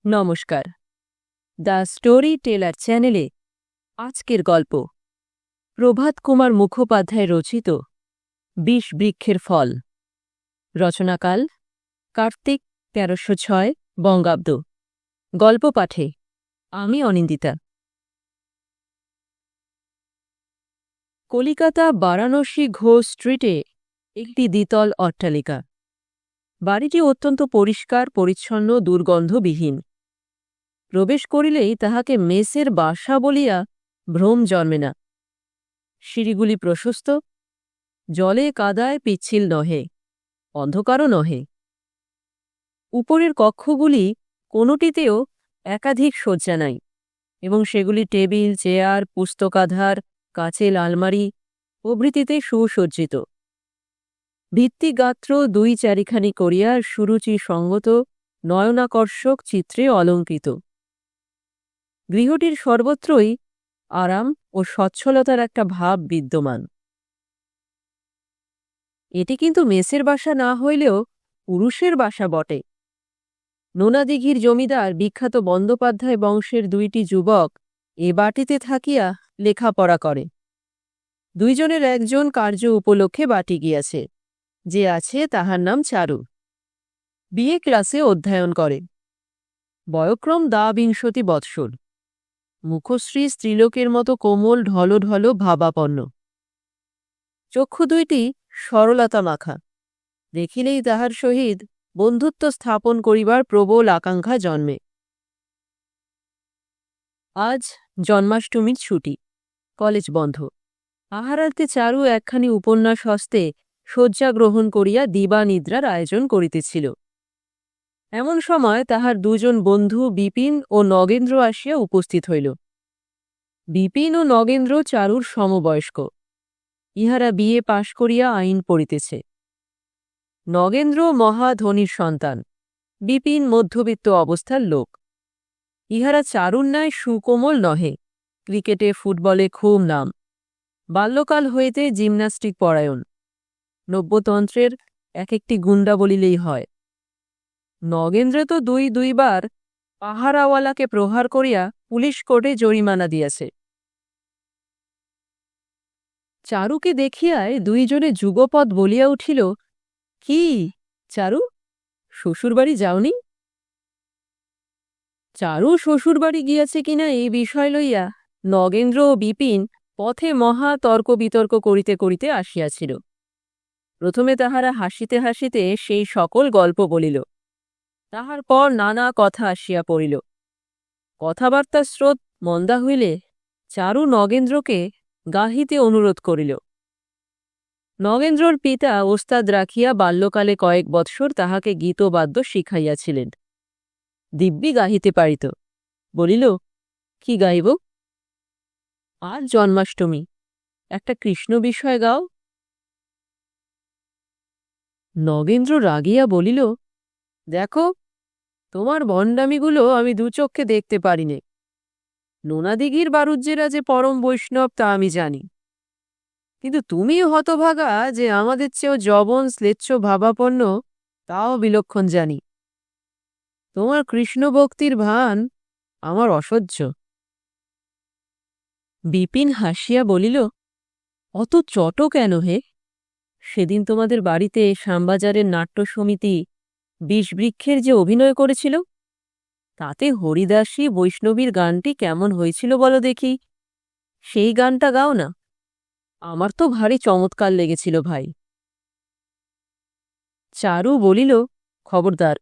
নমস্কার। The story teller চ্যানেলে আজকের গল্প প্রভাত কুমার মুখোপাধ্যায় রচিত ২০ বৃক্ষের ফল। রচনাকাল কার্তিক ১৩০৬ বঙ্গাব্দ। গল্প পাঠে আমি অনিন্দিতা। কলিকাতা বারাণসী ঘোষ স্ট্রিটে একটি দ্বিতল অট্টালিকা। বাড়িটি অত্যন্ত পরিষ্কার পরিচ্ছন্ন, দুর্গন্ধবিহীন। প্রবেশ করিলেই তাহাকে মেসের বাসা বলিয়া ভ্রম জন্মে না। সিঁড়িগুলি প্রশস্ত, জলে কাদায় পিচ্ছিল নহে, অন্ধকারও নহে। উপরের কক্ষগুলি কোনোটিতেও একাধিক শয্যা নাই, এবং সেগুলি টেবিল, চেয়ার, পুস্তকাধার, কাচের আলমারি প্রভৃতিতে সুসজ্জিত। ভিত্তিগাত্র ২-৪খানি করিয়া সুরুচি সঙ্গত নয়নাকর্ষক চিত্রে অলঙ্কৃত। গৃহটির সর্বত্রই আরাম ও স্বচ্ছলতার একটা ভাব বিদ্যমান। এটি কিন্তু মেসের বাসা না হইলেও পুরুষের বাসা বটে। নোনাদিঘির জমিদার বিখ্যাত বন্দ্যোপাধ্যায় বংশের ২টি যুবক এ বাটিতে থাকিয়া লেখাপড়া করে। দুইজনের একজন কার্য উপলক্ষে বাটি গিয়াছে। যে আছে তাহার নাম চারু। বিএ ক্লাসে অধ্যয়ন করে। বয়ক্রম ২২ বৎসর। মুখশ্রী স্ত্রীলোকের মতো কোমল ঢলো ঢলো ভাবাপন্ন। চক্ষু দুইটি সরলতা মাখা। দেখিলেই তাহার সহিত বন্ধুত্ব স্থাপন করিবার প্রবল আকাঙ্ক্ষা জন্মে। আজ জন্মাষ্টমীর ছুটি, কলেজ বন্ধ। আহারার্থে চারু একখানি উপন্যাস হস্তে শয্যা গ্রহণ করিয়া দিবানিদ্রার আয়োজন করিতেছিল। এমন সময় তাহার দুজন বন্ধু বিপিন ও নগেন্দ্র আসিয়া উপস্থিত হইল। বিপিন ও নগেন্দ্র চারুর সমবয়স্ক। ইহারা বিএ পাশ করিয়া আইন পড়িতেছে। নগেন্দ্র মহাধনীর সন্তান, বিপিন মধ্যবিত্ত অবস্থার লোক। ইহারা চারুর ন্যায় সুকোমল নহে। ক্রিকেটে ফুটবলে খুব নাম। বাল্যকাল হইতে জিমন্যাস্টিক পরায়ণ। নব্যতন্ত্রের এক একটি গুন্ডা বলিলেই হয়। নগেন্দ্র তো দুইবার পাহারাওয়ালাকে প্রহার করিয়া পুলিশ কোর্টে জরিমানা দিয়াছে। চারুকে দেখিয়ায় দুইজনে যুগপৎ বলিয়া উঠিল, কি চারু, শ্বশুরবাড়ি যাওনি? চারু শ্বশুরবাড়ি গিয়াছে কিনা এই বিষয় লইয়া নগেন্দ্র ও বিপিন পথে মহা তর্ক বিতর্ক করিতে করিতে আসিয়াছিল। প্রথমে তাহারা হাসিতে হাসিতে সেই সকল গল্প বলিল। তাহার পর নানা কথা আসিয়া পড়িল। কথাবার্তার স্রোত মন্দা হইলে চারু নগেন্দ্রকে গাহিতে অনুরোধ করিল। নগেন্দ্রর পিতা ওস্তাদ রাখিয়া বাল্যকালে কয়েক বৎসর তাহাকে গীতবাদ্য শিখাইয়াছিলেন। দিব্যি গাহিতে পারিত। বলিল, কি গাইব? আজ জন্মাষ্টমী, একটা কৃষ্ণ বিষয় গাও। নগেন্দ্র রাগিয়া বলিল, দেখো, তোমার ভণ্ডামিগুলো আমি দুচক্ষে দেখতে পারি নে। নোনাদিঘির বারুজ্যেরা যে পরম বৈষ্ণব তা আমি জানি, কিন্তু তুমি হতভাগা যে আমাদের চেয়েও যবন শ্লেচ্ছ ভাবাপন্ন তাও বিলক্ষণ জানি। তোমার কৃষ্ণ ভক্তির ভান আমার অসহ্য। বিপিন হাসিয়া বলিল, অত চট কেন হে? সেদিন তোমাদের বাড়িতে শ্যামবাজারের নাট্য সমিতি ২০ বৃক্ষের যে অভিনয় করেছিল, তাতে হরিদাসী বৈষ্ণবীর গানটি কেমন হয়েছিল বলো দেখি। সেই গানটা গাও না। আমার তো ভারী চমৎকার লেগেছিল ভাই। চারু বলিল, খবরদার,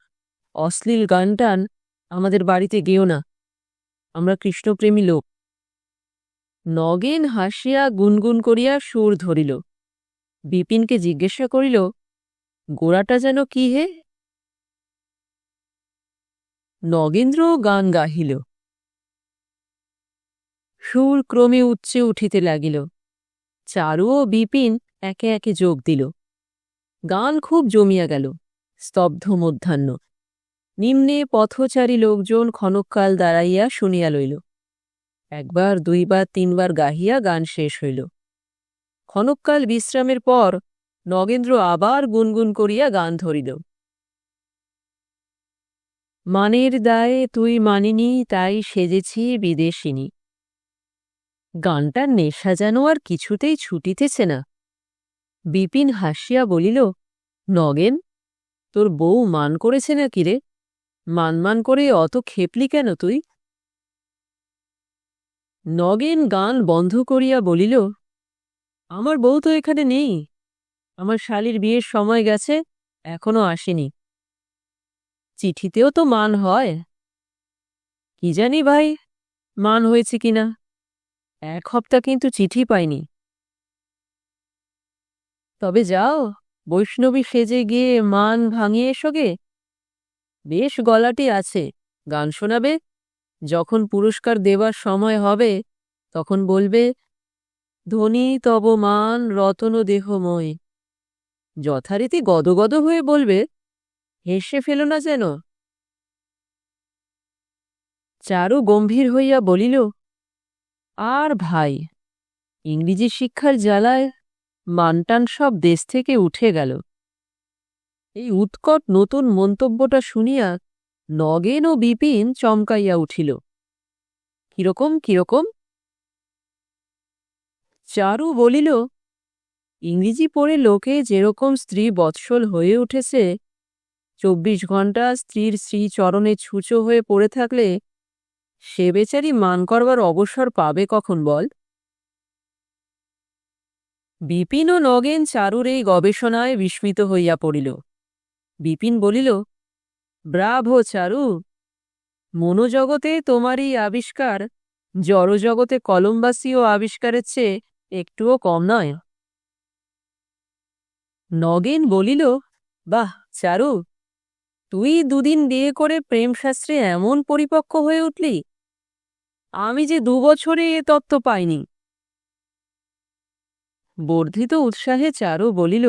অশ্লীল গান টান আমাদের বাড়িতে গেও না, আমরা কৃষ্ণপ্রেমী লোক। নগেন হাসিয়া গুনগুন করিয়া সুর ধরিল। বিপিনকে জিজ্ঞাসা করিল, গোড়াটা যেন কি হে? নগেন্দ্র গান গাহিল। সুর ক্রমে উচ্চে উঠিতে লাগিল। চারু ও বিপিন একে একে যোগ দিল। গান খুব জমিয়া গেল। স্তব্ধ মধ্যাহ্ন। নিম্নে পথচারী লোকজন ক্ষণকাল দাঁড়াইয়া শুনিয়া লইল। একবার, দুইবার, তিনবার গাহিয়া গান শেষ হইল। ক্ষণকাল বিশ্রামের পর নগেন্দ্র আবার গুনগুন করিয়া গান ধরিল। মানের দায়ে তুই মানিনি তাই সেজেছি বিদেশিনী। গানটার নেশা যেন আর কিছুতেই ছুটিতেছে না। বিপিন হাসিয়া বলিল, নগেন, তোর বউ মান করেছে নাকি রে? মান করে অত খেপলি কেন তুই? নগেন গান বন্ধ করিয়া বলিল, আমার বউ তো এখানে নেই। আমার শালীর বিয়ের সময় গেছে, এখনো আসেনি। চিঠিতেও তো মান হয়। কি জানি ভাই, মান হয়েছে কিনা। 1 হপ্তা কিন্তু চিঠি পাইনি। তবে যাও, বৈষ্ণবী সেজে গিয়ে মান ভাঙিয়ে এসো গে। বেশ গলাটি আছে, গান শোনাবে। যখন পুরস্কার দেবার সময় হবে তখন বলবে, ধনী তব মান রতন দেহময়। যথারীতি গদগদ হয়ে বলবে, হেসে ফেলো না যেন। চারু গম্ভীর হইয়া বলিল, আর ভাই, ইংরেজি শিক্ষার জ্বালায় মানটান সব দেশ থেকে উঠে গেল। এই উৎকট নতুন মন্তব্যটা শুনিয়া নগেন ও বিপিন চমকাইয়া উঠিল। কিরকম কিরকম? চারু বলিল, ইংরেজি পড়ে লোকে যেরকম স্ত্রী বৎসল হয়ে উঠেছে, 24 ঘণ্টা স্ত্রীর শ্রীচরণে ছুঁচো হয়ে পড়ে থাকলে সে বেচারি মান করবার অবসর পাবে কখন বল? বিপিন ও নগেন চারুর এই গবেষণায় বিস্মিত হইয়া পড়িল। বিপিন বলিল, ব্রাভো চারু, মনোজগতে তোমার এই আবিষ্কার জড়জগতে কলম্বাসীয় আবিষ্কারের চেয়ে একটুও কম নয়। নগেন বলিল, বাহ চারু, তুই দুদিন বিয়ে করে প্রেমশাস্ত্রে এমন পরিপক্ক হয়ে উঠলি, আমি যে 2 বছরে এ তত্ত্ব পাইনি। বর্ধিত উৎসাহে চারু বলিল,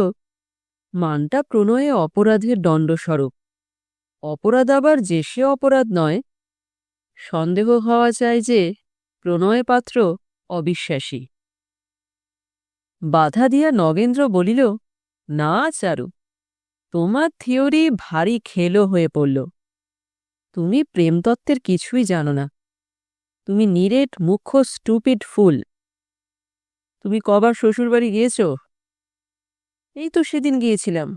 মানটা প্রণয়ে অপরাধের দণ্ডস্বরূপ। অপরাধ আবার যে সে অপরাধ নয়। সন্দেহ হওয়া চাই যে প্রণয় পাত্র অবিশ্বাসী। বাধা দিয়া নগেন্দ্র বলিল, না চারু, তোমার থিওরি ভারী খেলো হয়ে পড়ল। তুমি প্রেমতত্ত্বের কিছুই জানো না। তুমি নিরেট মুখ্য স্টুপিড ফুল। তুমি কবার শ্বশুরবাড়ি গিয়েছ? এই তো সেদিন গিয়েছিলাম।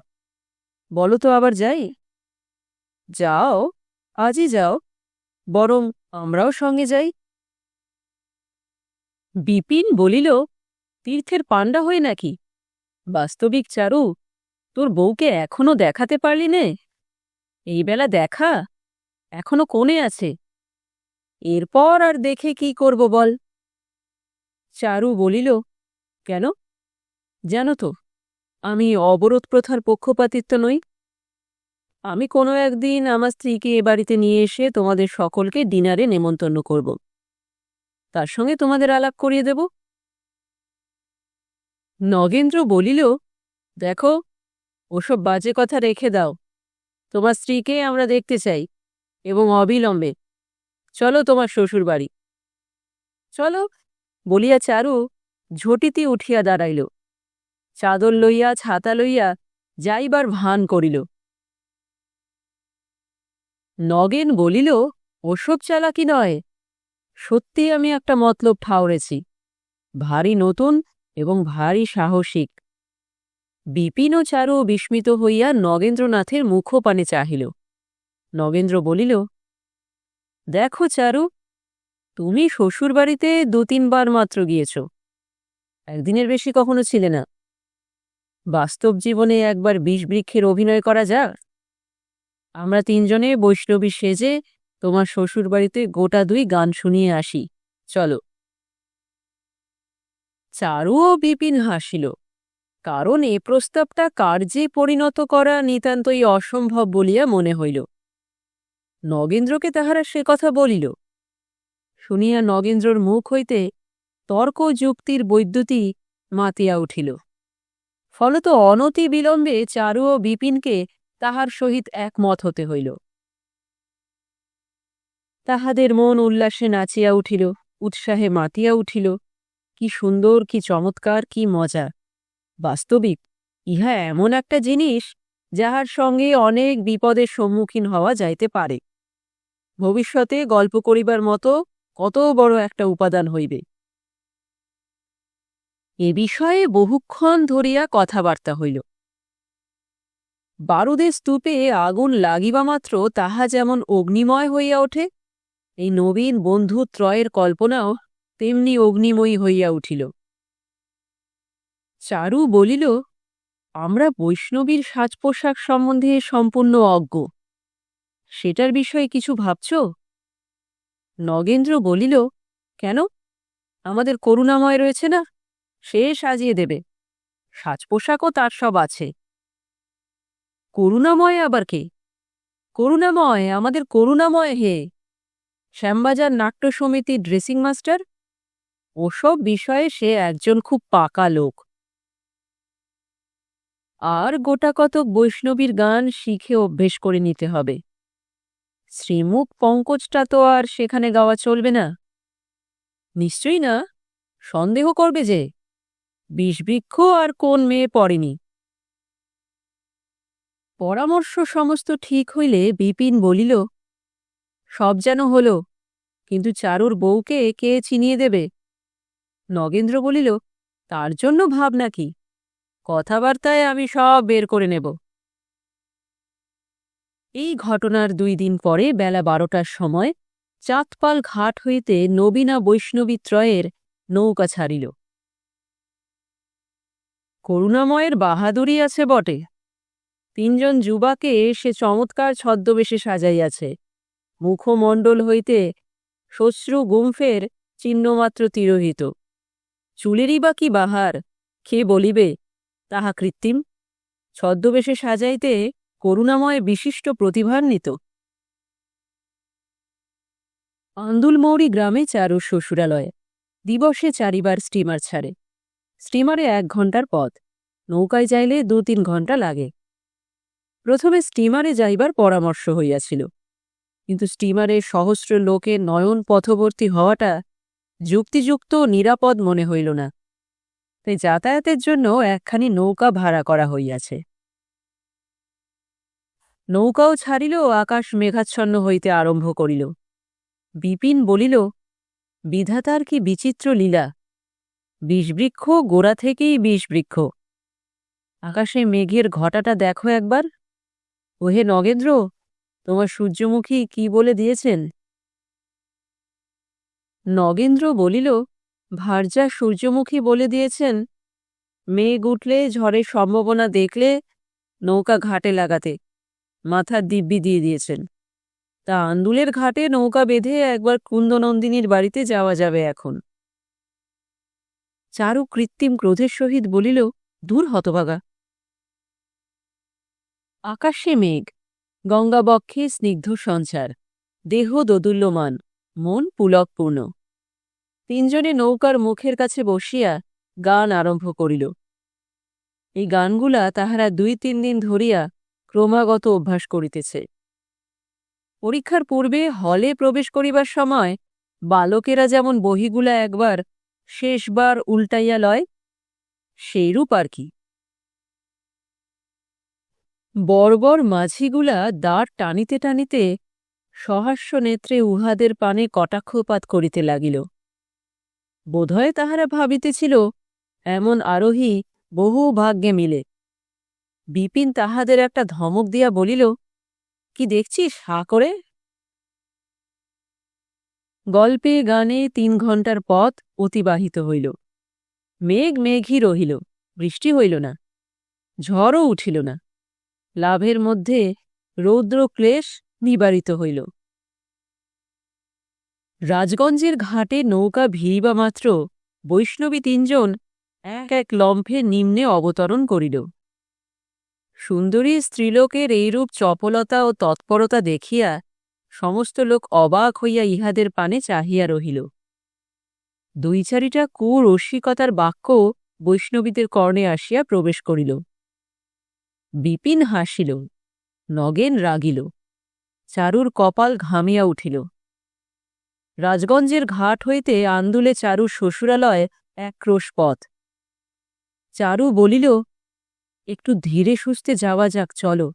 বলো তো আবার যাই? যাও, আজই যাও, বরং আমরাও সঙ্গে যাই। বিপিন বলিল, তীর্থের পাণ্ডা হয়ে নাকি? বাস্তবিক চারু, তোর বউকে এখনো দেখাতে পারলি নে? এই বেলা দেখা, এখনো কোণে আছে। এরপর আর দেখে কি করব বল? চারু বলিল, কেন? জানো তো, আমি অবরোধ প্রথার পক্ষপাতিত্ব নই। আমি কোনো একদিন আমার স্ত্রীকে এ বাড়িতে নিয়ে এসে তোমাদের সকলকে ডিনারে নেমন্তন্ন করব। তার সঙ্গে তোমাদের আলাপ করিয়ে দেব। নগেন্দ্র বলিল, দেখো, ওসব বাজে কথা রেখে দাও। তোমার স্ত্রীকে আমরা দেখতে চাই, এবং অবিলম্বে। চলো তোমার শ্বশুর বাড়ি। চলো বলিয়া চারু ঝটিতি উঠিয়া দাঁড়াইল। চাদর লইয়া ছাতা লইয়া যাইবার ভান করিল। নগেন বলিল, ওসব চালাকি নয়, সত্যি আমি একটা মতলব ঠাউরেছি, ভারী নতুন এবং ভারী সাহসিক। বিপিন ও চারু বিস্মিত হইয়া নগেন্দ্রনাথের মুখপানে চাহিল। নগেন্দ্র বলিল, দেখো চারু, তুমি শ্বশুরবাড়িতে 2-3 বার মাত্র গিয়েছ, একদিনের বেশি কখনো ছিলে না। বাস্তব জীবনে একবার বিষবৃক্ষের অভিনয় করা যাক। আমরা 3 জনে বৈষ্ণবী সেজে তোমার শ্বশুরবাড়িতে গোটা 2 গান শুনিয়ে আসি, চলো। চারু ও বিপিন হাসিল, কারণ এ প্রস্তাবটা কার্যে পরিণত করা নিতান্তই অসম্ভব বলিয়া মনে হইল। নগেন্দ্রকে তাহারা সে কথা বলিল। শুনিয়া নগেন্দ্রর মুখ হইতে তর্ক যুক্তির বৈদ্যুতি মাতিয়া উঠিল। ফলত অনতি বিলম্বে চারু ও বিপিনকে তাহার সহিত একমত হতে হইল। তাহাদের মন উল্লাসে নাচিয়া উঠিল, উৎসাহে মাতিয়া উঠিল। কি সুন্দর, কি চমৎকার, কি মজা! বাস্তবিক ইহা এমন একটা জিনিস যাহার সঙ্গে অনেক বিপদের সম্মুখীন হওয়া যাইতে পারে। ভবিষ্যতে গল্প করিবার মতো কত বড় একটা উপাদান হইবে। এ বিষয়ে বহুক্ষণ ধরিয়া কথাবার্তা হইল। বারুদের স্তূপে আগুন লাগিবা মাত্র তাহা যেমন অগ্নিময় হইয়া ওঠে, এই নবীন বন্ধুত্রয়ের কল্পনাও তেমনি অগ্নিময়ী হইয়া উঠিল। চারু বলিল, আমরা বৈষ্ণবীর সাজ পোশাক সম্বন্ধে সম্পূর্ণ অজ্ঞ, সেটার বিষয়ে কিছু ভাবছ? নগেন্দ্র বলিল, কেন? আমাদের করুণাময় রয়েছে না, সে সাজিয়ে দেবে। সাজ পোশাকও তার সব আছে। করুণাময় আবার কে? করুণাময়, আমাদের করুণাময় হে, শ্যামবাজার নাট্য সমিতির ড্রেসিং মাস্টার। ওসব বিষয়ে সে একজন খুব পাকা লোক। আর গোটা কতক বৈষ্ণবীর গান শিখে অভ্যেস করে নিতে হবে। শ্রীমুখ পঙ্কজটা তো আর সেখানে গাওয়া চলবে না। নিশ্চয়ই না, সন্দেহ করবে যে বিষবৃক্ষ আর কোন মেয়ে পড়েনি। পরামর্শ সমস্ত ঠিক হইলে বিপিন বলিল, সব যেন হল, কিন্তু চারুর বউকে কে চিনিয়ে দেবে? নগেন্দ্র বলিল, তার জন্য ভাবনা কি, কথাবার্তায় আমি সব বের করে নেব। এই ঘটনার 2 দিন পরে বেলা 12টার সময় চাঁদপাল ঘাট হইতে নবীনা বৈষ্ণবী ত্রয়ের নৌকা ছাড়িল। করুণাময়ের বাহাদুরি আছে বটে। 3 জন যুবাকে সে চমৎকার ছদ্মবেশে সাজাইয়াছে। মুখমণ্ডল হইতে শ্বশ্রু গুম্ফের চিহ্নমাত্র তিরোহিত। চুলেরই বা কি বাহার, কে বলিবে তাহা কৃত্রিম? ছদ্মবেশে সাজাইতে করুণাময় বিশিষ্ট প্রতিভান্বিত। আন্দুলমৌরি গ্রামে চারুর শ্বশুরালয়। দিবসে 4 বার স্টিমার ছাড়ে। স্টিমারে 1 ঘণ্টার পথ, নৌকায় যাইলে 2-3 ঘণ্টা লাগে। প্রথমে স্টিমারে যাইবার পরামর্শ হইয়াছিল, কিন্তু স্টিমারে সহস্র লোকের নয়ন পথবর্তী হওয়াটা যুক্তিযুক্ত নিরাপদ মনে হইল না। তাই যাতায়াতের জন্য একখানি নৌকা ভাড়া করা হইয়াছে। নৌকাও ছাড়িল, আকাশ মেঘাচ্ছন্ন হইতে আরম্ভ করিল। বিপিন বলিল, বিধাতার কি বিচিত্র লীলা! বিষবৃক্ষ গোড়া থেকেই বিষবৃক্ষ। আকাশে মেঘের ঘটাটা দেখো একবার। ওহে নগেন্দ্র, তোমার সূর্যমুখী কি বলে দিয়েছেন? নগেন্দ্র বলিল, ভার্যা সূর্যমুখী বলে দিয়েছেন, মেঘ উঠলে ঝড়ের সম্ভাবনা দেখলে নৌকা ঘাটে লাগাতে মাথার দিব্যি দিয়ে দিয়েছেন। তা আন্দুলের ঘাটে নৌকা বেঁধে একবার কুন্দনন্দিনীর বাড়িতে যাওয়া যাবে এখন। চারু কৃত্রিম ক্রোধের সহিত বলিল, দূর হতভাগা। আকাশে মেঘ, গঙ্গাবক্ষে স্নিগ্ধ সঞ্চার, দেহ দোদুল্যমান, মন পুলকপূর্ণ। 3 জনে নৌকার মুখের কাছে বসিয়া গান আরম্ভ করিল। এই গানগুলা তাহারা 2-3 দিন ধরিয়া ক্রমাগত অভ্যাস করিতেছে। পরীক্ষার পূর্বে হলে প্রবেশ করিবার সময় বালকেরা যেমন বহিগুলা একবার শেষবার উল্টাইয়া লয়, সেইরূপ আর কি। বর্বর মাঝিগুলা দাঁড় টানিতে টানিতে সহাস্য নেত্রে উহাদের পানে কটাক্ষপাত করিতে লাগিল। বোধহয় তাহারা ভাবিতেছিল এমন আরোহী বহু ভাগ্যে মিলে। বিপিন তাহাদের একটা ধমক দিয়া বলিল, কি দেখছিস হা করে? গল্পে গানে 3 ঘণ্টার পথ অতিবাহিত হইল। মেঘ মেঘই রহিল, বৃষ্টি হইল না, ঝড়ও উঠিল না। লাভের মধ্যে রৌদ্র ক্লেশ নিবারিত হইল। রাজগঞ্জের ঘাটে নৌকা ভিড়িবা মাত্র বৈষ্ণবী 3 জন এক এক লম্ফে নিম্নে অবতরণ করিল। সুন্দরী স্ত্রীলোকের এইরূপ চপলতা ও তৎপরতা দেখিয়া সমস্ত লোক অবাক হইয়া ইহাদের পানে চাহিয়া রহিল। 2-4টা কুরসিকতার বাক্য বৈষ্ণবীদের কর্ণে আসিয়া প্রবেশ করিল। বিপিন হাসিল, নগেন রাগিল, চারুর কপাল ঘামিয়া উঠিল। রাজগঞ্জের ঘাট হইতে আন্দুলে চারুর শ্বশুরালয় 1 ক্রোশ পথ। চারু বলিল, একটু ধীরে সুস্থে যাওয়া যাক, চলো।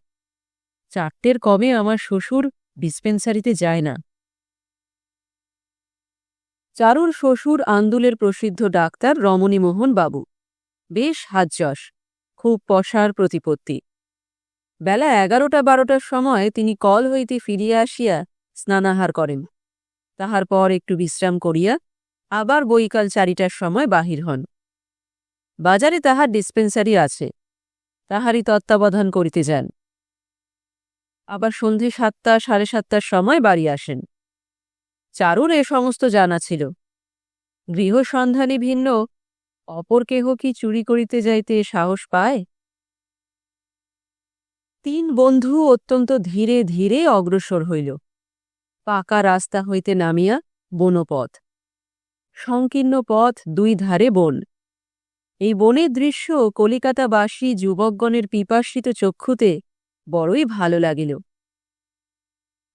4টের কমে আমার শ্বশুর ডিসপেন্সারিতে যায় না। চারুর শ্বশুর আন্দুলের প্রসিদ্ধ ডাক্তার রমণীমোহন বাবু, বেশ হাজযশ, খুব পশার প্রতিপত্তি। বেলা 11টা-12টার সময় তিনি কল হইতে ফিরিয়া আসিয়া স্নানাহার করেন। তাহার পর একটু বিশ্রাম করিয়া আবার বৈকাল 4টার সময় বাহির হন। বাজারে তাহার ডিসপেন্সারি আছে, তাহারই তত্ত্বাবধান করিতে যান। আবার সন্ধে 7টা-7:30টার সময় বাড়ি আসেন। চারুর এ সমস্ত জানা ছিল। গৃহসন্ধানে ভিন্ন অপর কেহ কি চুরি করিতে যাইতে সাহস পায়? 3 বন্ধু অত্যন্ত ধীরে ধীরে অগ্রসর হইল। পাকা রাস্তা হইতে নামিয়া বনপথ, সংকীর্ণ পথ, 2 ধারে বন। এই বনের দৃশ্য কলিকাতাবাসী যুবকগণের পিপাসিত চক্ষুতে বড়ই ভালো লাগিল।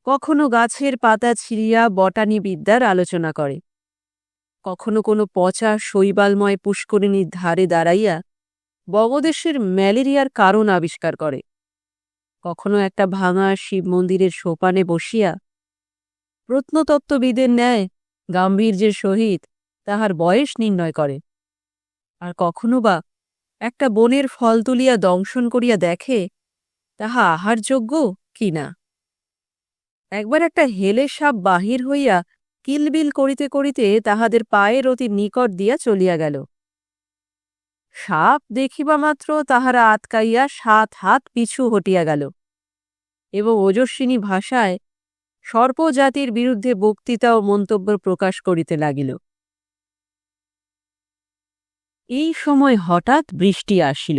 কখনো গাছের পাতা ছিঁড়িয়া বটানি বিদ্যার আলোচনা করে, কখনো কোনো পচা শৈবালময় পুষ্করিণীর ধারে দাঁড়াইয়া বগদেশের ম্যালেরিয়ার কারণ আবিষ্কার করে, কখনো একটা ভাঙা শিব মন্দিরের সোপানে বসিয়া প্রত্নতত্ত্ববিদের ন্যায় গাম্ভীর্যের সহিত তাহার বয়স নির্ণয় করে, আর কখনো বা একটা বনের ফল তুলিয়া দংশন করিয়া দেখে তাহা আহারযোগ্য কি না। একবার একটা হেলে সাপ বাহির হইয়া কিলবিল করিতে করিতে তাহাদের পায়ের অতি নিকট দিয়া চলিয়া গেল। সাপ দেখিবা মাত্র তাহারা আতকাইয়া 7 হাত পিছু হটিয়া গেল এবং ওজস্বিনী ভাষায় সর্পজাতির বিরুদ্ধে বক্তৃতা ও মন্তব্য প্রকাশ করিতে লাগিল। এই সময় হঠাৎ বৃষ্টি আসিল।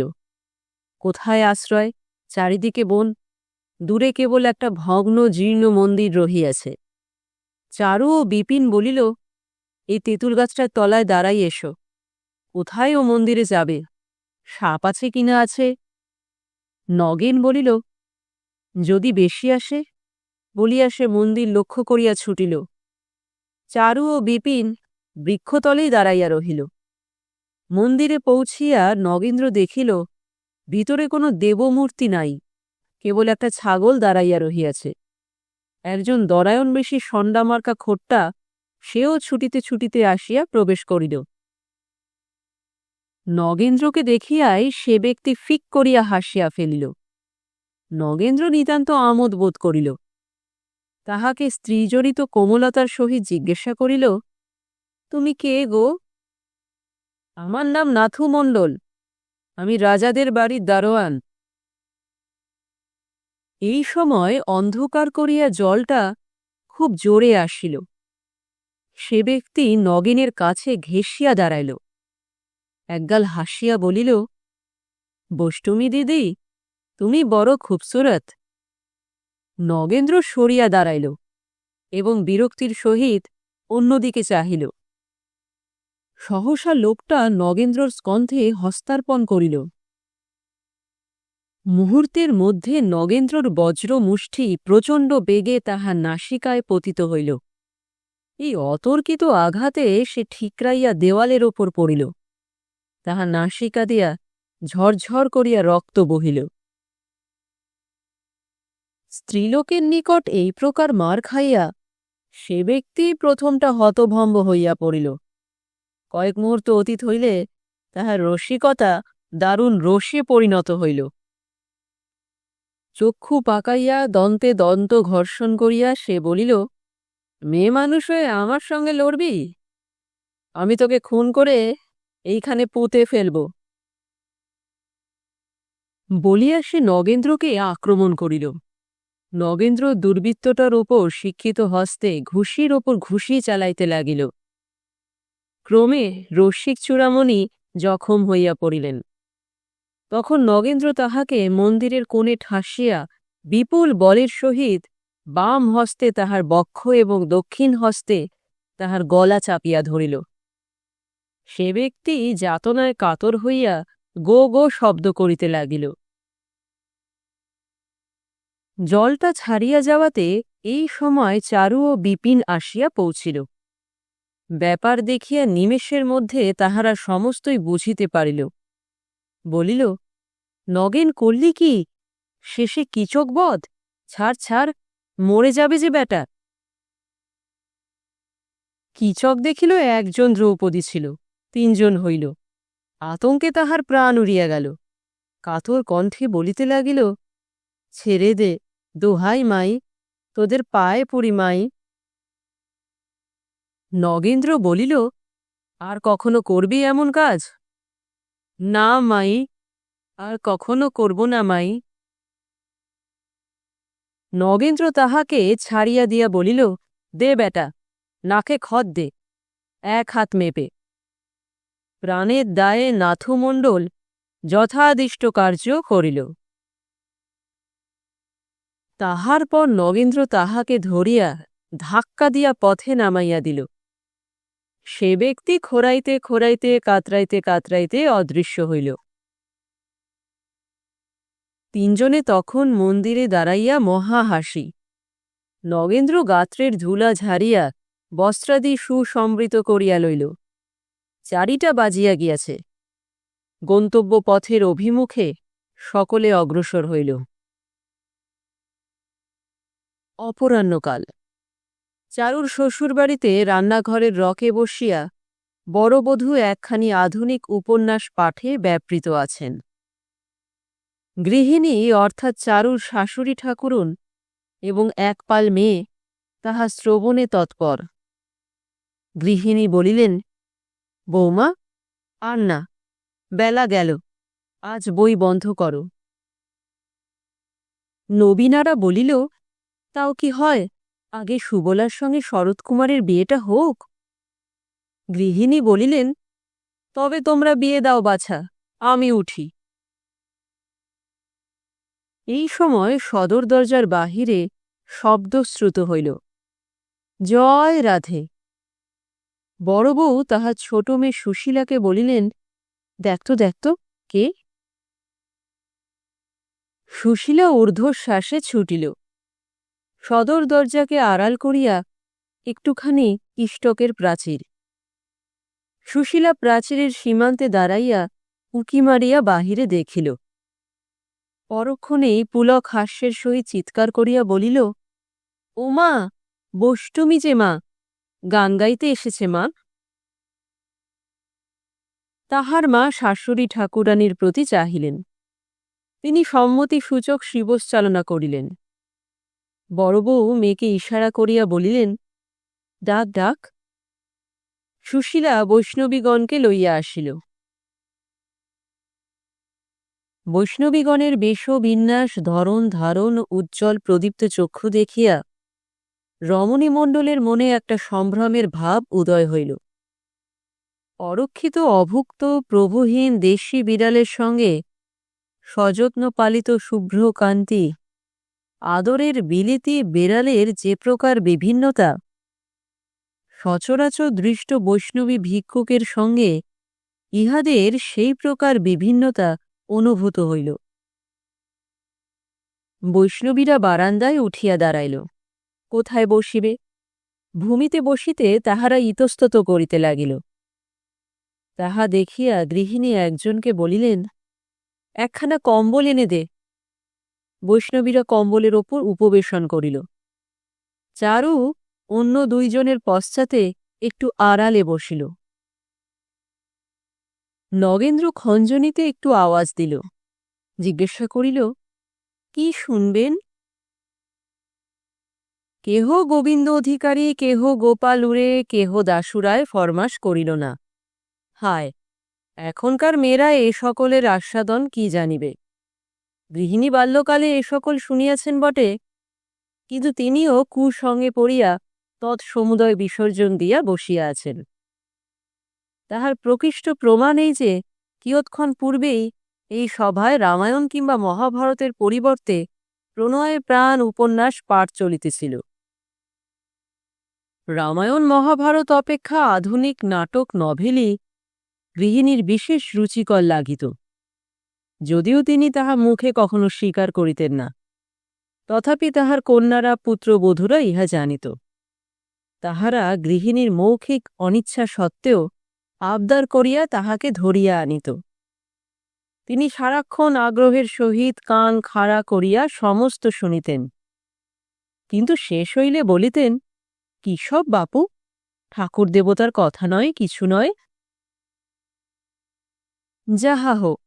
কোথায় আশ্রয়? চারিদিকে বন, দূরে কেবল একটা ভগ্ন জীর্ণ মন্দির রহিয়াছে। চারু ও বিপিন বলিল, এই তেঁতুল গাছটার তলায় দাঁড়াই এসো। কোথায় ও মন্দিরে যাবে? সাপ আছে কিনা আছে? নগেন বলিল, যদি বেশি আসে, বলিয়া সে মন্দির লক্ষ্য করিয়া ছুটিল। চারু ও বিপিন বৃক্ষতলেই দাঁড়াইয়া রহিল। মন্দিরে পৌঁছিয়া নগেন্দ্র দেখিল ভিতরে কোনো দেবমূর্তি নাই, কেবল একটা ছাগল দাঁড়াইয়া রহিয়াছে। একজন দরায়ন বেশি সন্ডামার্কা খোট্টা সেও ছুটিতে ছুটিতে আসিয়া প্রবেশ করিল। নগেন্দ্রকে দেখিয়াই সে ব্যক্তি ফিক করিয়া হাসিয়া ফেলিল। নগেন্দ্র নিতান্ত আমোদ বোধ করিল। তাহাকে স্ত্রীজড়িত কোমলতার সহিত জিজ্ঞাসা করিল, তুমি কে গো? আমার নাম নাথু মণ্ডল, আমি রাজাদের বাড়ির দারোয়ান। এই সময় অন্ধকার করিয়া জলটা খুব জোরে আসিল। সে ব্যক্তি নগেনের কাছে ঘেঁষিয়া দাঁড়াইল, একগাল হাসিয়া বলিল, বষ্টমী দিদি, তুমি বড় খুবসুরত। নগেন্দ্র সরিয়া দাঁড়াইল এবং বিরক্তির সহিত অন্যদিকে চাহিল। সহসা লোকটা নগেন্দ্রর স্কন্ধে হস্তার্পণ করিল। মুহূর্তের মধ্যে নগেন্দ্রর বজ্র মুষ্টি প্রচণ্ড বেগে তাহার নাসিকায় পতিত হইল। এই অতর্কিত আঘাতে সে ঠিকরাইয়া দেওয়ালের ওপর পড়িল। তাহার নাসিকা দিয়া ঝরঝর করিয়া রক্ত বহিল। স্ত্রীলোকের নিকট এই প্রকার মার খাইয়া সে ব্যক্তি প্রথমটা হতভম্ব হইয়া পড়িল। কয়েক মুহূর্ত অতীত হইলে তাহার রসিকতা দারুণ রোষে পরিণত হইল। চক্ষু পাকাইয়া দন্তে দন্ত ঘর্ষণ করিয়া সে বলিল, মেয়ে মানুষ হয়ে আমার সঙ্গে লড়বি? আমি তোকে খুন করে এইখানে পুঁতে ফেলব। বলিয়া সে নগেন্দ্রকে আক্রমণ করিল। নগেন্দ্র দুর্বৃত্তটার ওপর শিক্ষিত হস্তে ঘুষির ওপর ঘুষি চালাইতে লাগিল। ক্রমে রসিক চূড়ামণি জখম হইয়া পড়িলেন। তখন নগেন্দ্র তাহাকে মন্দিরের কোণে ঠাসিয়া বিপুল বলের সহিত বাম হস্তে তাহার বক্ষ এবং দক্ষিণ হস্তে তাহার গলা চাপিয়া ধরিল। সে ব্যক্তি যাতনায় কাতর হইয়া গো গো শব্দ করিতে লাগিল। জলটা ছাড়িয়া যাওয়াতে এই সময় চারু ও বিপিন আসিয়া পৌঁছিল। ব্যাপার দেখিয়া নিমেষের মধ্যে তাহারা সমস্তই বুঝিতে পারিল। বলিল, নগেন করলি কি? শেষে কিচক বধ? ছাড় ছাড়, মরে যাবে যে বেটা। কীচক দেখিল একজন দ্রৌপদী ছিল, তিনজন হইল। আতঙ্কে তাহার প্রাণ উড়িয়া গেল। কাতর কণ্ঠে বলিতে লাগিল, ছেড়ে দে, দোহাই মাই, তোদের পায়ে পড়ি মাই। নগেন্দ্র বলিল, আর কখনো করবি এমন কাজ? না মাই, আর কখনো করব না মাই। নগেন্দ্র তাহাকে ছাড়িয়া দিয়া বলিল, দে বেটা, নাকে খত দে, এক হাত মেপে। প্রাণের দায়ে নাথমণ্ডল যথাদিষ্ট কার্য করিল। তাহার পর নগেন্দ্র তাহাকে ধরিয়া ধাক্কা দিয়া পথে নামাইয়া দিল। সে ব্যক্তি খোরাইতে খোরাইতে কাতরাইতে কাতরাইতে অদৃশ্য হইল। তিনজনে তখন মন্দিরে দাঁড়াইয়া মহা হাসি। নগেন্দ্র গাত্রের ধুলা ঝাড়িয়া বস্ত্রাদি সুসমৃত করিয়া লইল। 4টা বাজিয়া গিয়াছে। গন্তব্য পথের অভিমুখে সকলে অগ্রসর হইল। অপরাহ্নকাল। চারুর শ্বশুরবাড়িতে রান্নাঘরের রকে বসিয়া বড়বধূ একখানি আধুনিক উপন্যাস পাঠে ব্যাপৃত আছেন। গৃহিণী অর্থাৎ চারুর শাশুড়ি ঠাকুরুন এবং এক পাল মেয়ে তাহা শ্রবণে তৎপর। গৃহিণী বলিলেন, বৌমা, আর না, বেলা গেল, আজ বই বন্ধ করো। নবীনারা বলিল, তাও কি হয়, আগে সুবলার সঙ্গে শরৎকুমারের বিয়েটা হোক। গৃহিণী বলিলেন, তবে তোমরা বিয়ে দাও বাছা, আমি উঠি। এই সময় সদর দরজার বাহিরে শব্দ শ্রুত হইল, জয় রাধে। বড় বউ তাহার ছোট মেয়ে সুশীলাকে বলিলেন, দেখতো দেখতো, কে? সুশীলা ঊর্ধ্বশ্বাসে ছুটিল। সদর দরজাকে আড়াল করিয়া একটুখানি ইষ্টকের প্রাচীর। সুশীলা প্রাচীরের সীমান্তে দাঁড়াইয়া উঁকি মারিয়া বাহিরে দেখিল। পরক্ষণেই পুলক হাস্যের সহিত চিৎকার করিয়া বলিল, ও মা, বষ্টমী যে মা, গান গাইতে এসেছে মা। তাহার মা শাশুড়ি ঠাকুরানীর প্রতি চাহিলেন। তিনি সম্মতিসূচক শিবশ্চালনা করিলেন। বড় বউ মেয়েকে ইশারা করিয়া বলিলেন, ডাক ডাক। সুশীলা বৈষ্ণবীগণকে লইয়া আসিল। বৈষ্ণবীগণের বেশবিন্যাস, ধরন ধারণ, উজ্জ্বল প্রদীপ্ত চক্ষু দেখিয়া রমণীমণ্ডলের মনে একটা সম্ভ্রমের ভাব উদয় হইল। অরক্ষিত অভুক্ত প্রভুহীন দেশী বিড়ালের সঙ্গে সযত্ন পালিত শুভ্র কান্তি, আদরের বিলিতি বেড়ালের যে প্রকার বিভিন্নতা, সচরাচর দৃষ্ট বৈষ্ণবী ভিক্ষুকের সঙ্গে ইহাদের সেই প্রকার বিভিন্নতা অনুভূত হইল। বৈষ্ণবীরা বারান্দায় উঠিয়া দাঁড়াইল। কোথায় বসিবে? ভূমিতে বসিতে তাহারা ইতস্তত করিতে লাগিল। তাহা দেখিয়া গৃহিণী একজনকে বলিলেন, একখানা কম্বল এনে দে। বৈষ্ণবীরা কম্বলের ওপর উপবেশন করিল। চারু অন্য 2 জনের পশ্চাতে একটু আড়ালে বসিল। নগেন্দ্র খঞ্জনিতে একটু আওয়াজ দিল। জিজ্ঞাসা করিল, কি শুনবেন? কেহ গোবিন্দ অধিকারী, কেহ গোপাল উড়ে, কেহ দাসুরায় ফরমাস করিল না। হায়, এখনকার মেয়েরা এ সকলের আস্বাদন কি জানিবে? গৃহিণী বাল্যকালে এ সকল শুনিয়াছেন বটে, কিন্তু তিনিও কুসঙ্গে পড়িয়া তৎসমুদয় বিসর্জন দিয়া বসিয়া আছেন। তাহার প্রকৃষ্ট প্রমাণ এই যে কিয়ৎক্ষণ পূর্বেই এই সভায় রামায়ণ কিংবা মহাভারতের পরিবর্তে প্রণয়ে প্রাণ উপন্যাস পাঠ চলিতেছিল। রামায়ণ মহাভারত অপেক্ষা আধুনিক নাটক নভেলই গৃহিণীর বিশেষ রুচিকর লাগিত, যদিও তিনি তাহা মুখে কখনো স্বীকার করিতেন না। তথাপি তাহার কন্যারা পুত্রবধূরা ইহা জানিত। তাহারা গৃহিণীর মৌখিক অনিচ্ছা সত্ত্বেও আবদার করিয়া তাহাকে ধরিয়া আনিত। তিনি সারাক্ষণ আগ্রহের সহিত কান খাড়া করিয়া সমস্ত শুনিতেন, কিন্তু শেষ হইলে বলিতেন, কি সব বাপু, ঠাকুর দেবতার কথা নয়, কিছু নয়। যাহা হোক,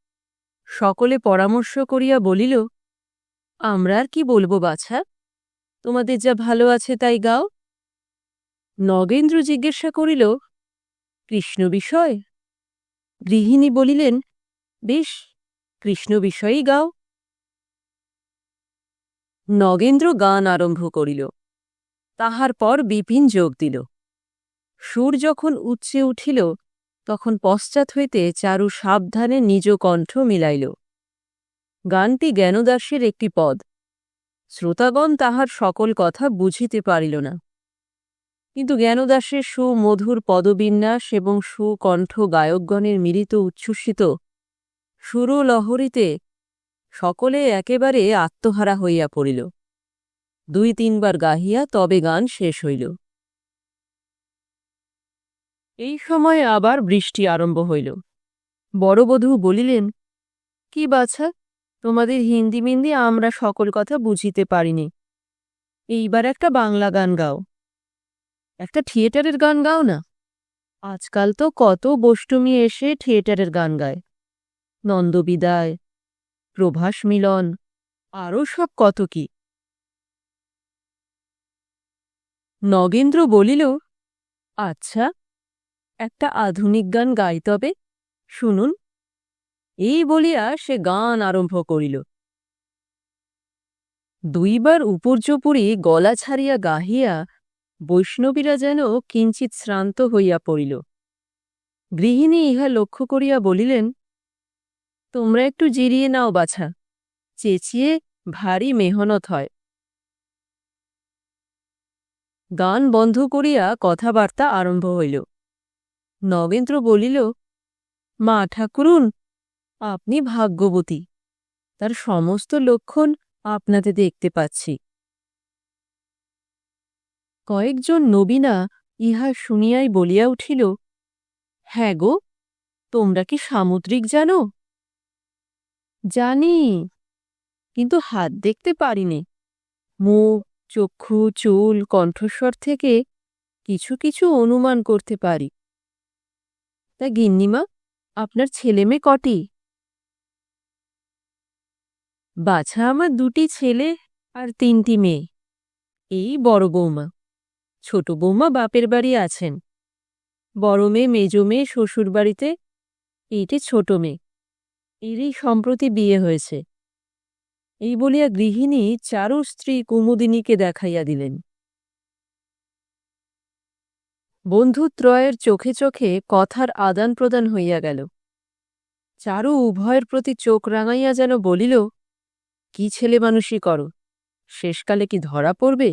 সকলে পরামর্শ করিয়া বলিল, আমরা আর কি বলব বাছা, তোমাদের যা ভালো আছে তাই গাও। নগেন্দ্র জিজ্ঞাসা করিল, কৃষ্ণ বিষয়? গৃহিণী বলিলেন, বেশ, কৃষ্ণ বিষয়েই গাও। নগেন্দ্র গান আরম্ভ করিল। তাহার পর বিপিন যোগ দিল। সুর যখন উচ্চে উঠিল, তখন পশ্চাৎ হইতে চারু সাবধানে নিজ কণ্ঠ মিলাইল। গানটি জ্ঞানদাসের একটি পদ। শ্রোতাগণ তাহার সকল কথা বুঝিতে পারিল না, কিন্তু জ্ঞানদাসের সুমধুর পদবিন্যাস এবং সুকণ্ঠ গায়কগণের মিলিত উচ্ছ্বসিত সুরলহরীতে সকলে একেবারে আত্মহারা হইয়া পড়িল। 2-3 বার গাহিয়া তবে গান শেষ হইল। এই সময়ে আবার বৃষ্টি আরম্ভ হইল। বড়বধূ বলিলেন, কি বাছা, তোমাদের হিন্দি মিন্দি আমরা সকল কথা বুঝিতে পারিনি। এইবার একটা বাংলা গান গাও, একটা থিয়েটারের গান গাও না। আজকাল তো কত বষ্টমী এসে থিয়েটারের গান গায়, নন্দবিদায়, প্রভাস মিলন, আরও সব কত কি। নগেন্দ্র বলিল, আচ্ছা, একটা আধুনিক গান গাই তবে, শুনুন। এই বলিয়া সে গান আরম্ভ করিল। 2 বার উপর্যুপরি গলা ছাড়িয়া গাহিয়া বৈষ্ণবীরা যেন কিঞ্চিৎ শ্রান্ত হইয়া পড়িল। গৃহিণী ইহা লক্ষ্য করিয়া বলিলেন, তোমরা একটু জিরিয়ে নাও বাছা, চেঁচিয়ে ভারী মেহনত হয়। গান বন্ধ করিয়া কথাবার্তা আরম্ভ হইল। নগেন্দ্র বলিল, মা ঠাকুরুন, আপনি ভাগ্যবতী, তার সমস্ত লক্ষণ আপনাতে দেখতে পাচ্ছি। কয়েকজন নবীনা ইহা শুনিয়াই বলিয়া উঠিল, হ্যাঁ গো, তোমরা কি সামুদ্রিক জানো? জানি, কিন্তু হাত দেখতে পারিনে। মুখ, চক্ষু, চুল, কণ্ঠস্বর থেকে কিছু কিছু অনুমান করতে পারি। তা গিন্নিমা, আপনার ছেলেমেয়ে কটি? বাছা আমার 2টি ছেলে আর 3টি মেয়ে। এই বড় বৌমা, ছোট বৌমা বাপের বাড়ি আছেন। বড় মেয়ে মেজ মেয়ে শ্বশুর বাড়িতে, এইটি ছোট মেয়ে, এরই সম্প্রতি বিয়ে হয়েছে। এই বলিয়া গৃহিণী চারুর স্ত্রী কুমুদিনীকে দেখাইয়া দিলেন। বন্ধুত্রয়ের চোখে চোখে কথার আদান প্রদান হইয়া গেল। চারু উভয়ের প্রতি চোখ রাঙাইয়া যেন বলিল, কি ছেলে মানুষই করো, শেষকালে কি ধরা পড়বে?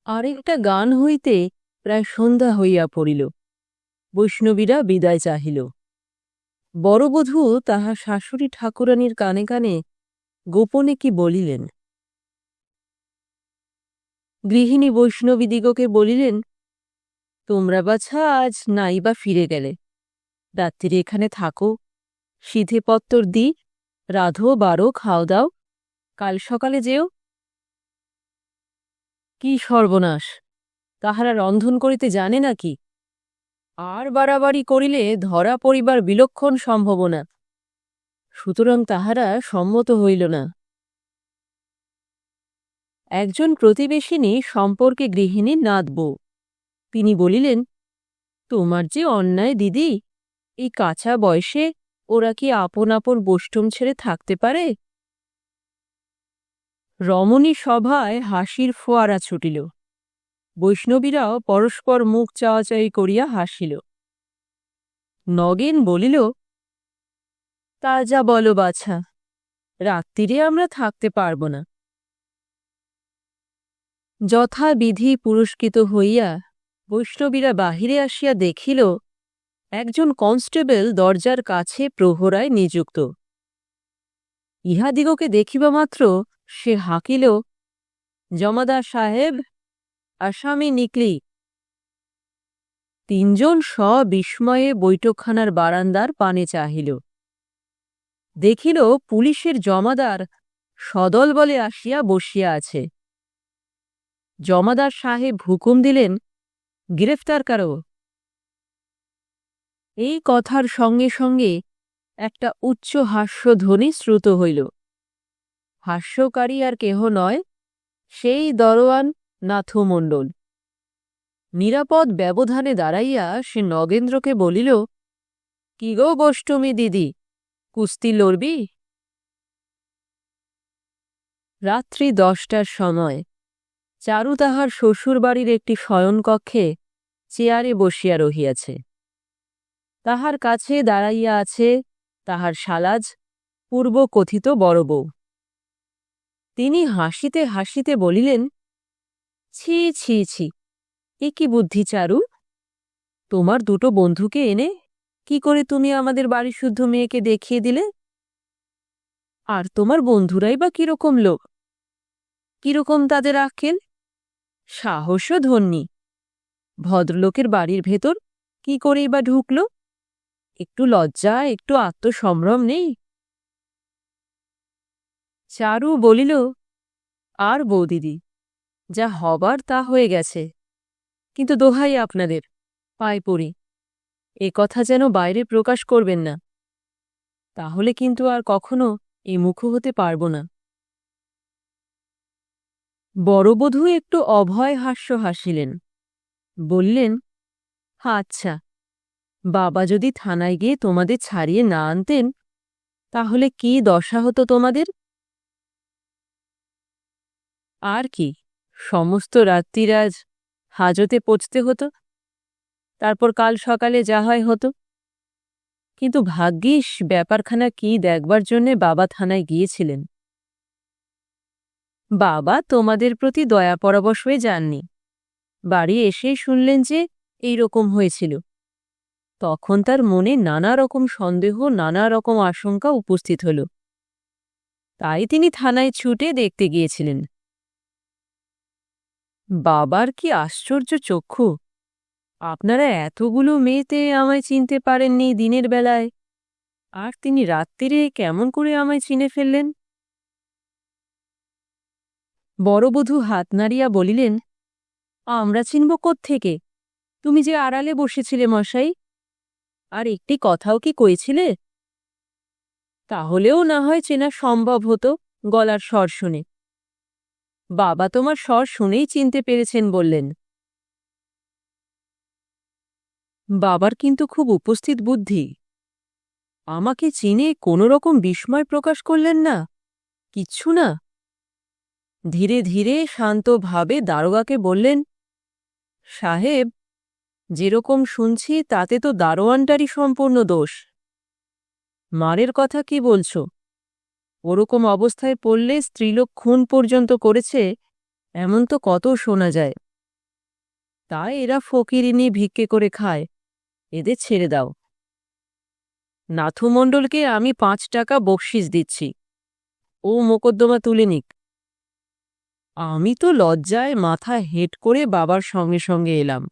আরেকটা গান হইতে প্রায় সন্ধ্যা হইয়া পড়িল। বৈষ্ণবীরা বিদায় চাহিল। বড়বধূ তাহার শাশুড়ি ঠাকুরানীর কানে কানে গোপনে কি বলিলেন। গৃহিণী বৈষ্ণবীদিগকে বলিলেন, তোমরা বাছা আজ নাই বা ফিরে গেলে, রাত্রিরে এখানে থাকো, সিধে পত্তর দি, রাধো বারো খাও দাও, কাল সকালে যেও। কি সর্বনাশ, তাহারা রন্ধন করিতে জানে নাকি? আর বাড়াবাড়ি করিলে ধরা পড়িবার বিলক্ষণ সম্ভাবনা, সুতরাং তাহারা সম্মত হইল না। একজন প্রতিবেশিনী সম্পর্কে গৃহিণীর নাত বউ, তিনি বলিলেন, তোমার যে অন্যায় দিদি, এই কাঁচা বয়সে ওরা কি আপন আপন বষ্টম ছেড়ে থাকতে পারে? রমণী সভায় হাসির ফোয়ারা ছুটিল। বৈষ্ণবীরাও পরস্পর মুখ চাওয়াচাই করিয়া হাসিল। নগেন বলিল, তা যা বলো বাছা, রাত্রিরে আমরা থাকতে পারব না। যথাবিধি পুরস্কৃত হইয়া বৈষ্ণবীরা বাহিরে আসিয়া দেখিল, একজন কনস্টেবল দরজার কাছে প্রহরায় নিযুক্ত। ইহাদিগকে দেখিবা মাত্র সে হাঁকিল, জমাদার সাহেব, আসামি নিকলি। 3 জন সবিস্ময়ে বৈঠকখানার বারান্দার পানে চাহিল। দেখিল পুলিশের জমাদার সদল বলে আসিয়া বসিয়া আছে। জমাদার সাহেব হুকুম দিলেন, গ্রেফতার করো। এই কথার সঙ্গে সঙ্গে একটা উচ্চ হাস্যধ্বনি শ্রুত হইল। হাস্যকারী আর কেহ নয়, সেই দরোয়ান নাথমণ্ডল। নিরাপদ ব্যবধানে দাঁড়াইয়া সে নগেন্দ্রকে বলিল, কি গো গোষ্ঠমী দিদি, কুস্তি লড়বি? রাত্রি 10টার সময় চারু তাহার শ্বশুরবাড়ির একটি শয়নকক্ষে চেয়ারে বসিয়া রহিয়াছে। তাহার কাছে দাঁড়াইয়া আছে তাহার শালাজ, পূর্বকথিত বড় বউ। তিনি হাসিতে হাসিতে বলিলেন, ছি ছি ছি, এ কি বুদ্ধি চারু! তোমার দুটো বন্ধুকে এনে কি করে তুমি আমাদের বাড়ির শুদ্ধ মেয়েকে দেখিয়ে দিলে? আর তোমার বন্ধুরাই বা কিরকম লোক, কিরকম তাদের আক্কেল? সাহসও ধন্যী। ভদ্রলোকের বাড়ির ভেতর কি করেই বা ঢুকল? একটু লজ্জা, একটু আত্মসম্ভ্রম নেই? চারু বলিল, আর বৌদিদি, যা হবার তা হয়ে গেছে, কিন্তু দোহাই আপনাদের, পায়ে পড়ি, এ কথা যেন বাইরে প্রকাশ করবেন না, তাহলে কিন্তু আর কখনো এ মুখ হতে পারব না। বড়বধূ একটু অভয় হাস্য হাসিলেন, বললেন, আচ্ছা, বাবা যদি থানায় গিয়ে তোমাদের ছাড়িয়ে না আনতেন, তাহলে কি দশা হতো তোমাদের? আর কি, সমস্ত রাত্রিরাজ হাজতে পচতে হতো, তারপর কাল সকালে যা হয় হতো। কিন্তু ভাগ্যিস ব্যাপারখানা কি দেখবার জন্যে বাবা থানায় গিয়েছিলেন। বাবা তোমাদের প্রতি দয়া পরবশ হয়ে যাননি, বাড়ি এসেই শুনলেন যে এই রকম হয়েছিল। তখন তার মনে নানা রকম সন্দেহ, নানা রকম আশঙ্কা উপস্থিত হল। তাই তিনি থানায় ছুটে দেখতে গিয়েছিলেন। বাবার কি আশ্চর্য চক্ষু! আপনারা এতগুলো মেয়েতে আমায় চিনতে পারেননি দিনের বেলায়, আর তিনি রাত্রিরে কেমন করে আমায় চিনে ফেললেন? বড়বধূ হাত নাড়িয়া বলিলেন, আমরা চিনব কোত্থেকে? তুমি যে আড়ালে বসেছিলে মশাই, আর একটি কথাও কি কইছিলে? তাহলেও না হয় চেনা সম্ভব হতো গলার স্বর শুনে। বাবা তোমার স্বর শুনেই চিনতে পেরেছেন বললেন। বাবার কিন্তু খুব উপস্থিত বুদ্ধি। আমাকে চিনে কোনো রকম বিস্ময় প্রকাশ করলেন না, কিচ্ছু না। ধীরে ধীরে শান্তভাবে দারোগাকে বললেন, সাহেব, যেরকম শুনছি তাতে তো দারোয়ানটারই সম্পূর্ণ দোষ। মারের কথা কি বলছ? ওরকম অবস্থায় পড়লে স্ত্রীলোক খুন পর্যন্ত করেছে, এমন তো কত শোনা যায়। তাই এরা ফকিরিনী ভিক্ষে করে খায়, এদের ছেড়ে দাও। নাথুমণ্ডলকে আমি 5 টাকা বকশিস দিচ্ছি, ও মোকদ্দমা তুলে নিক। আমি তো লজ্জায় মাথা হেঁট করে বাবার সঙ্গে সঙ্গে এলাম।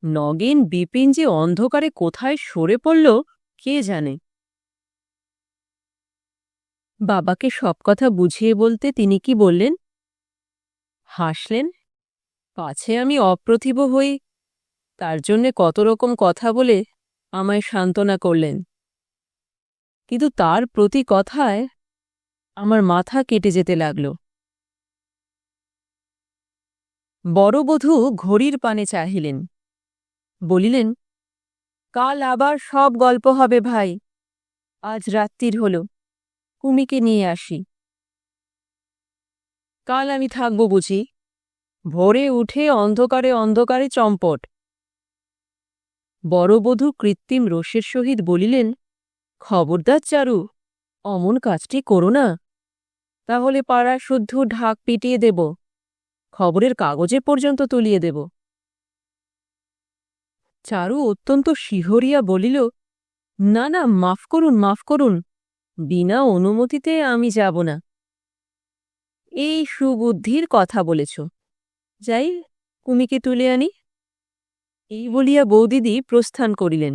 নগেন বিপিন যে অন্ধকারে কোথায় সরে পড়ল কে জানে। বাবাকে সব কথা বুঝিয়ে বলতে তিনি কি বললেন? হাসলেন, পাছে আমি অপ্রতিভ হই, তার জন্যে কত রকম কথা বলে আমায় সান্ত্বনা করলেন। কিন্তু তার প্রতি কথায় আমার মাথা কেটে যেতে লাগল। বড়বধূ ঘড়ির পানে চাহিলেন, বলিলেন, কাল আবার সব গল্প হবে ভাই, আজ রাত্রির হল, কুমিকে নিয়ে আসি। কাল আমি থাকব বুঝি? ভোরে উঠে অন্ধকারে অন্ধকারে চম্পট। বড়বধূ কৃত্রিম রোষের সহিত বলিলেন, খবরদার চারু, অমন কাজটি করো না, তাহলে পাড়া শুদ্ধ ঢাক পিটিয়ে দেব, খবরের কাগজে পর্যন্ত তুলিয়ে দেব। চারু অত্যন্ত শিহরিয়া বলিল, না না, মাফ করুন, মাফ করুন, বিনা অনুমতিতে আমি যাব না। এই সুবুদ্ধির কথা বলেছ, যাই কুমিকে তুলে আনি। এই বলিয়া বৌদিদি প্রস্থান করিলেন।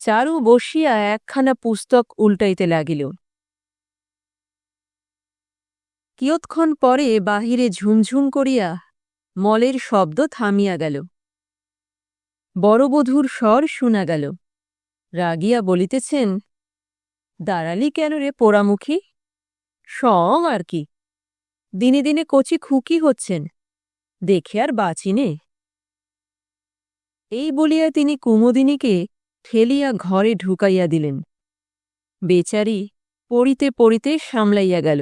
চারু বসিয়া একখানা পুস্তক উল্টাইতে লাগিল। কিয়ৎক্ষণ পরে বাহিরে ঝুমঝুম করিয়া মলের শব্দ থামিয়া গেল। বড়বধূর স্বর শোনা গেল। রাগিয়া বলিতেছেন, দাঁড়ালি কেন রে পোড়ামুখী? সং আর কি, দিনে দিনে কচি খুকি হচ্ছেন, দেখে আর বাঁচি নে। এই বলিয়া তিনি কুমুদিনীকে ঠেলিয়া ঘরে ঢুকাইয়া দিলেন। বেচারি পড়িতে পড়িতে সামলাইয়া গেল।